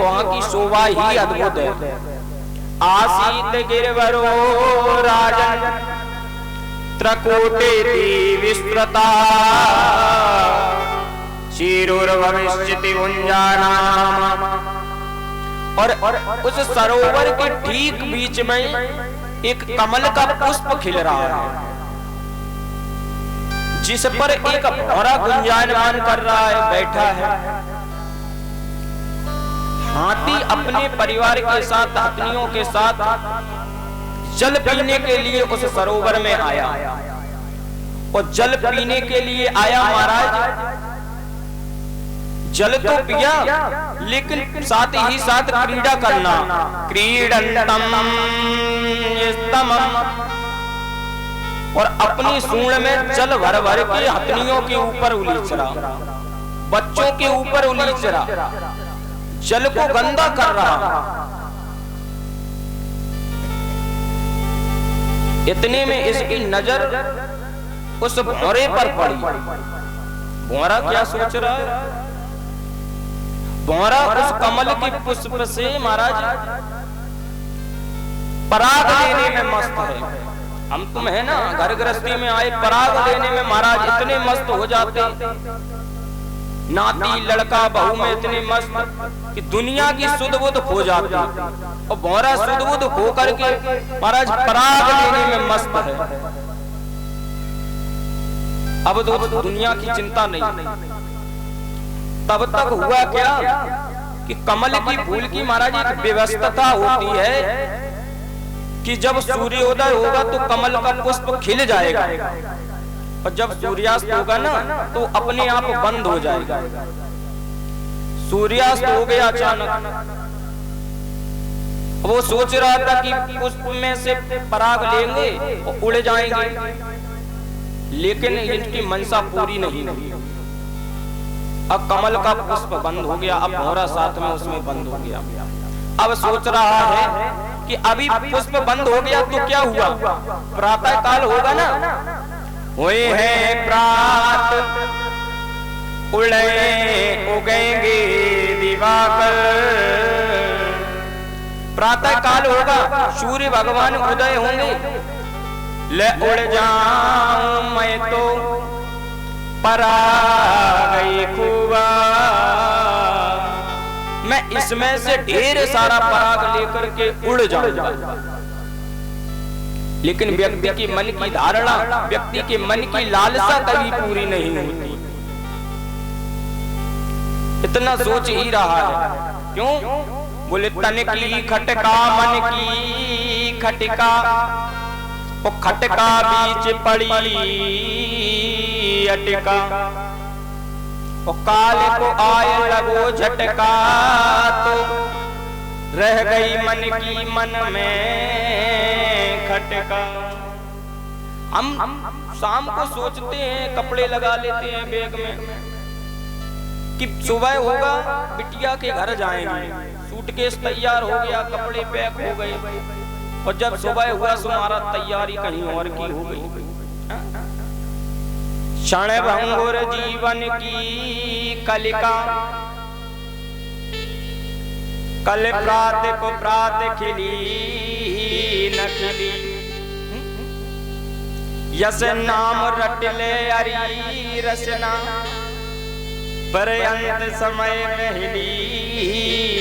वहां की शोभा ही अद्भुत है। आसीत गिरवरो राजन त्रकूटे विस्तृता शीरुर्भविष्यति भुंजाना। और उस सरोवर के ठीक बीच में एक कमल का पुष्प खिल रहा है, जिस पर एक भौरा गुंजायमान कर रहा है, बैठा है। हाथी अपने परिवार के साथ, हथनियों के साथ जल पीने के लिए उस सरोवर में आया। और जल पीने के लिए आया महाराज, जल तो पिया, लेकिन साथ ही साथ क्रीड़ा करना। क्रीडंतम और अपनी सूंड में जल भर भर के हथनियों के ऊपर उलीचरा, बच्चों के ऊपर उलीचरा, जल को गंदा कर रहा। इतने में इसकी नजर उस भौरे पर पड़ी। भौरा क्या सोच रहा है? भौरा उस कमल के पुष्प से महाराज पराग लेने में मस्त है। हम तुम है ना, घर गृहस्थी में आए, पराग लेने में महाराज इतने मस्त हो जाते, नाती लड़का बहू में इतने मस्त कि दुनिया की सुध बुध खो जाती। और भौरा सुध बुध खो करके महाराज पराग लेने में मस्त है। अब तो दुनिया की चिंता नहीं। तब तक हुआ क्या कि कमल की फूल की महाराज एक व्यवस्था होती है कि जब सूर्योदय होगा तो कमल का पुष्प खिल जाएगा, और जब सूर्यास्त होगा ना तो अपने आप बंद हो जाएगा। सूर्यास्त हो गया अचानक, वो सोच रहा था कि पुष्प में से पराग लेंगे और उड़ जाएंगे, लेकिन इनकी मनसा पूरी नहीं हुई। अब कमल का पुष्प बंद हो गया, अब भौरा साथ में उसमें बंद हो गया। अब सोच रहा है कि अभी पुष्प बंद हो गया तो क्या हुआ, प्रातः काल होगा ना। हुए हैं प्रात उड़े उगेंगे दिवाकर, प्रातः काल होगा, सूर्य भगवान उदय होंगे। ले उड़ जाऊं मैं तो पराग खूबा, मैं इसमें से ढेर सारा पराग लेकर के उड़ जाऊंगा। लेकिन व्यक्ति की मन की धारणा, व्यक्ति के मन की लालसा कभी पूरी नहीं होती। इतना सोच ही रहा है। क्यों? बोले तन की खटका मन की खटका, वो खटका बीच पड़ी अटका, वो काले को आए लगो झटका, तो रह गई मन की मन में खटका। हम शाम को सोचते हैं, कपड़े लगा लेते हैं बैग में कि सुबह होगा बिटिया के घर जाएंगे, सूटकेस तैयार हो गया, कपड़े पैक हो गए, और जब सुबह हुआ तुम्हारा तैयारी कहीं और की हो गई। क्षण भंगुर जीवन की कलिका, कल प्रात को प्रात खिली न खिली, यस नाम रट ले हरी रसना, पर अंत समय में हिली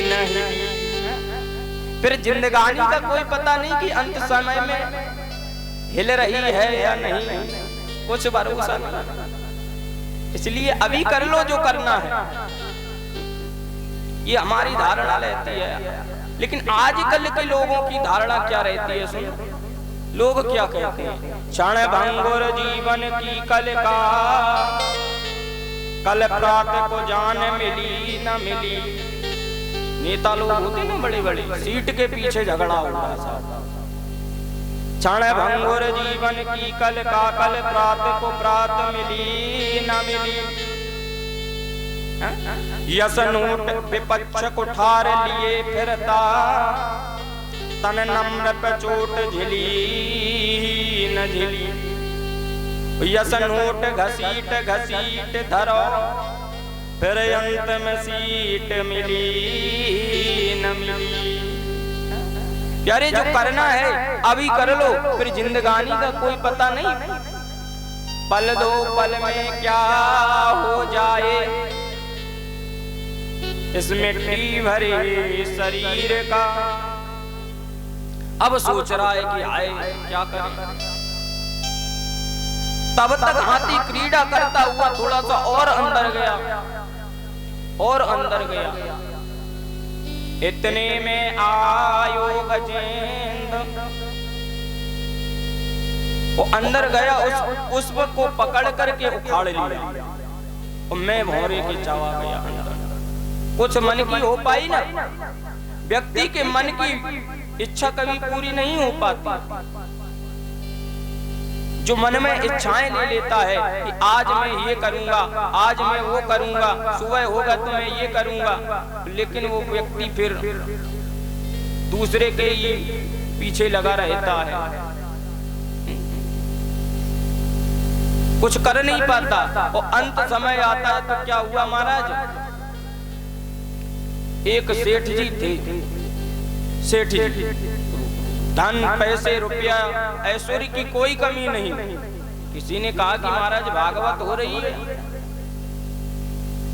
न हिली। फिर जिंदगानी का कोई पता नहीं कि अंत समय में हिल रही है या नहीं, कुछ भरोसा नहीं। इसलिए अभी कर लो जो करना है, ये हमारी धारणा रहती है। लेकिन आजकल के लोगों की धारणा क्या रहती है? सुनो, लोग क्या कहते हैं? क्षण भंगुर जीवन की कलिका, कल प्रात को जान मिली न मिली। नेता लोग होते ना बड़े बड़े, सीट के पीछे झगड़ा होता है। क्षण भंगुर जीवन की कलिका, कल प्रात को प्रात मिली न मिली। यस नोट विपक्ष को ठार लिए फिरता, तन नम्र पे चोट झिली न झिली। यस नोट घसीट घसीट धरो, फिर अंत में सीट मिली मिली। प्यारे जो करना है अभी कर लो, फिर जिंदगानी का कोई पता नहीं। पल दो पल में क्या हो जाए इस मिट्टी भरे शरीर का। अब सोच रहा है कि आए क्या करें। तब तक हाथी क्रीड़ा करता हुआ थोड़ा सा और अंदर गया और अंदर गया। इतने में आयो गजेंद्र, वो अंदर गया, उस पुष्प को पकड़ करके उखाड़ लिया और मैं भौरे के चावा गया अंदर। कुछ मन की हो पाई ना, व्यक्ति के मन की इच्छा कभी पूरी नहीं हो पाती। जो मन में इच्छाएं ले लेता है कि आज मैं ये करूंगा, आज मैं वो करूंगा, सुबह होगा तो मैं ये करूंगा, लेकिन वो व्यक्ति फिर दूसरे के ही पीछे लगा रहता है, कुछ कर नहीं पाता। और अंत समय आता है तो क्या हुआ महाराज, एक सेठ जी थे, सेठ जी धन पैसे रुपया ऐश्वर्य की कोई कमी नहीं। किसी ने कहा कि महाराज भागवत हो रही है,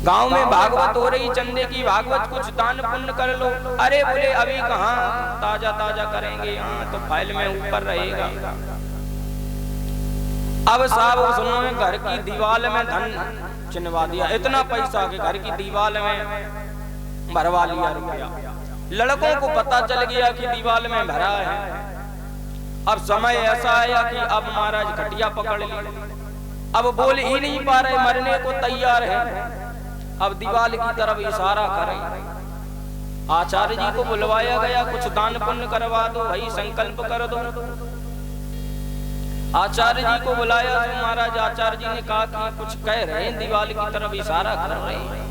गांव में भागवत हो रही, चंदे की भागवत, कुछ दान पुण्य कर लो। अरे बोले अभी कहाँ, ताजा ताजा करेंगे, यहाँ तो फाइल में ऊपर रहेगा। अब साहब उसने घर की दीवार में धन चिन्हवा दिया, इतना पैसा कि घर की दीवार में भरवा लिया रुपया। लड़कों को पता चल गया कि दीवार में भरा है। अब समय ऐसा आया कि अब महाराज खटिया पकड़ ली, अब बोल ही नहीं पा रहे, मरने को तैयार है। अब दीवार की तरफ इशारा करें। आचार्य जी को बुलवाया गया, कुछ दान पुण्य करवा दो भाई, संकल्प कर दो। आचार्य जी को बुलाया तो महाराज आचार्य जी ने कहा कि कुछ कह रहे हैं, दीवार की तरफ इशारा कर रहे हैं।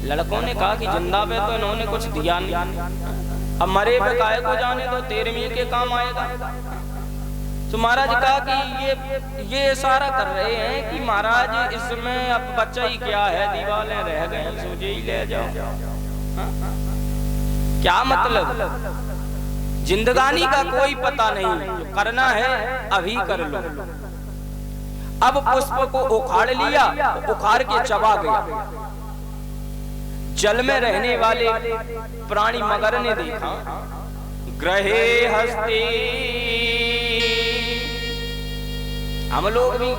लड़कों ने कहा कि जिंदा पे तो इन्होंने कुछ दिया नहीं, अब मरे पे काहे को जाने दो, 13वीं के काम आएगा। तो महाराज कहा कि ये इशारा कर रहे हैं कि महाराज इसमें अब बच्चा ही क्या है, दीवारें रह गई, सोचे ही ले जाओ। क्या मतलब, जिंदगानी का कोई पता नहीं, जो करना है अभी कर लो। अब पुष्प को उखाड़ लिया, उखाड़ के चबा गया। जल में रहने वाले प्राणी मगर ने देखा, ग्रहे हस्ती, हम लोग भी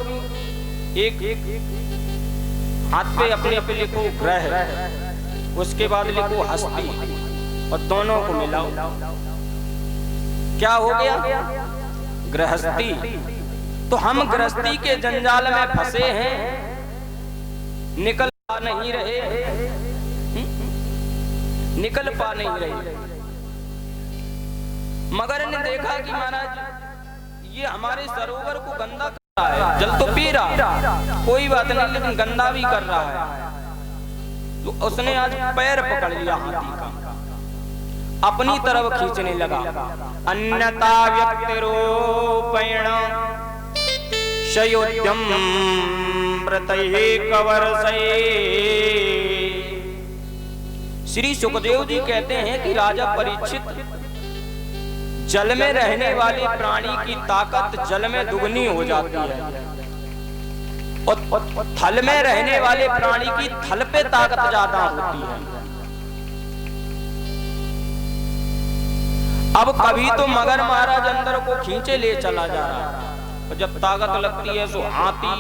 एक हाथ पे अपने पे लिखो ग्रह, उसके बाद लिखो हस्ती और दोनों को मिलाओ, क्या हो गया, गृहस्थी। तो हम गृहस्थी के जंजाल में फंसे हैं, निकल नहीं रहे, निकल पा नहीं रहे। मगर ने देखा कि महाराज ये हमारे सरोवर को गंदा कर रहा है, जल तो पी रहा, कोई बात नहीं, लेकिन गंदा भी कर रहा है। तो उसने आज पैर पकड़ लिया हाथी का, अपनी तरफ खींचने लगा। अन्यता व्यक्तिरूपेण शयोद्यम प्रत्येक वर्षे। श्री सुखदेव जी कहते हैं कि राजा परीक्षित, जल में रहने वाले प्राणी की ताकत जल में दुगनी हो जाती है और थल में रहने वाले प्राणी की थल पे ताकत ज्यादा होती है। अब कभी तो मगर महाराज अंदर को खींचे ले चला जा रहा है, और जब ताकत लगती है तो हाथी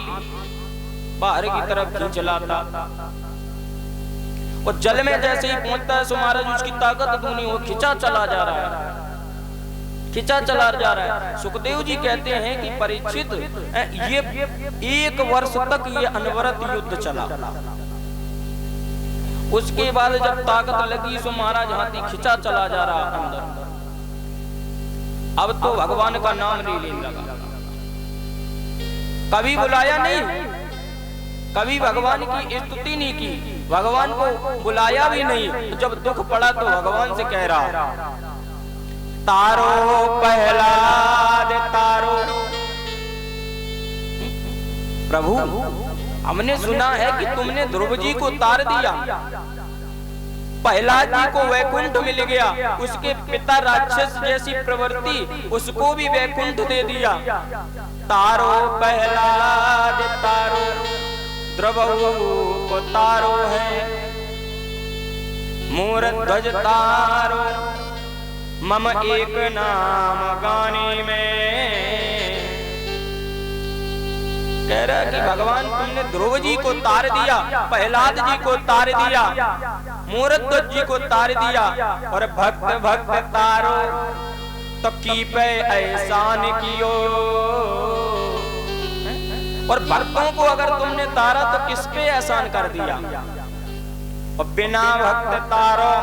बाहर की तरफ खींच लाता, और जल में जैसे ही पहुंचता है सो महाराज उसकी ताकत दूनी हो, खिंचा चला जा रहा है, खिंचा चला जा रहा है। सुखदेव जी कहते हैं कि परीक्षित ये 1 वर्ष तक ये अनवरत युद्ध चला। उसके बाद जब ताकत लगी सो महाराज हाथी खिंचा चला जा रहा अंदर। अब तो भगवान का नाम लेने लगा, कभी बुलाया नहीं, कभी भगवान की स्तुति नहीं की, भगवान को बुलाया भी नहीं। जब दुख पड़ा तो भगवान से कह रहा, तारो प्रहलाद तारो। प्रभु हमने सुना है कि तुमने ध्रुव जी को तार दिया, प्रहलाद जी को वैकुंठ मिल गया, उसके पिता राक्षस जैसी प्रवृत्ति, उसको भी वैकुंठ दे दिया। तारो प्रहलाद तारो, द्रवहु को तारो है, मोर ध्वज तारो, मम एक नाम गाने में। कह रहा कि भगवान तुमने ध्रुव जी को तार दिया, प्रहलाद जी को तार दिया, मूर्ध्वज जी को तार दिया, और भक्त भक्त तारो तो की पे एहसान कियो। और भक्तों को अगर तुमने तारा तो किस पे एहसान कर दिया। और बिना भक्त तारो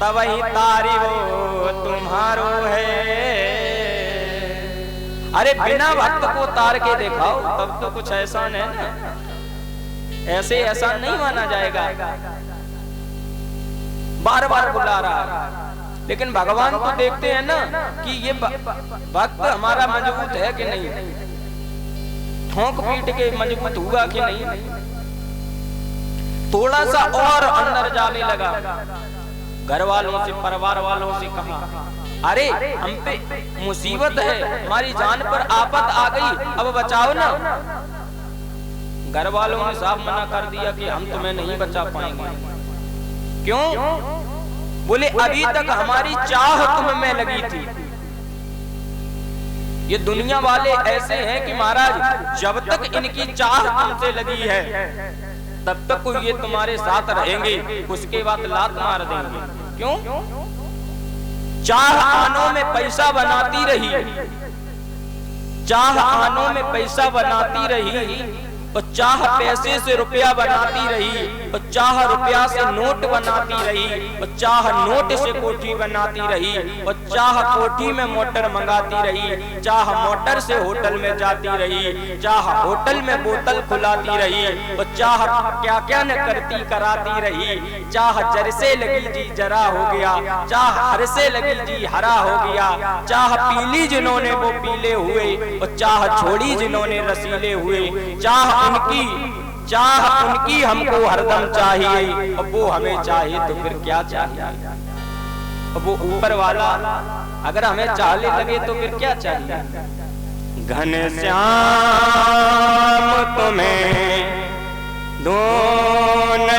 तब ही तारी वो तुम्हारो है। अरे बिना भक्त को तार के दिखाओ तब तो कुछ एहसान है ना, ऐसे एहसान नहीं माना जाएगा। बार बार बुला रहा है, लेकिन भगवान तो देखते हैं ना कि ये भक्त हमारा मजबूत है कि नहीं, ठोंक पीट के मजबूत हुआ कि नहीं। थोड़ा सा और अंदर जाने लगा, घर वालों से परिवार वालों से कहा, अरे हम पे मुसीबत है, हमारी जान पर आफत आ गई, अब बचाओ ना। घर वालों ने साफ मना कर दिया कि हम तुम्हें नहीं बचा पाएंगे। क्यों? बोले अभी तक हमारी चाह तुम में लगी थी। ये दुनिया वाले ऐसे हैं कि महाराज जब तक इनकी चाह तुमसे लगी है तब तक ये तुम्हारे साथ रहेंगे, उसके बाद लात मार देंगे। क्यों? चाह आनों में पैसा बनाती रही, चाह आनों में पैसा बनाती रही, और चाह पैसे से रुपया बनाती रही, और चाह रुपया से नोट बनाती रही, और चाह नोट से कोठी बनाती रही, और चाह कोठी में मोटर मंगाती रही, चाह मोटर से होटल में जाती रही, चाह होटल में बोतल खुलाती रही, और चाह क्या क्या न करती कराती रही। चाह जर से लगी जी जरा हो गया, चाह हर से लगी जी हरा हो गया, चाह पीली जिन्होंने वो पीले हुए, और चाह छोड़ी जिन्होंने रसीले हुए। चाह उनकी हमको हरदम चाहिए, और वो हमें चाहिए तो फिर क्या चाहिए। और वो ऊपर वाला अगर हमें चाहने लगे तो फिर क्या चाहिए। घनश्याम तुम्हें दोनों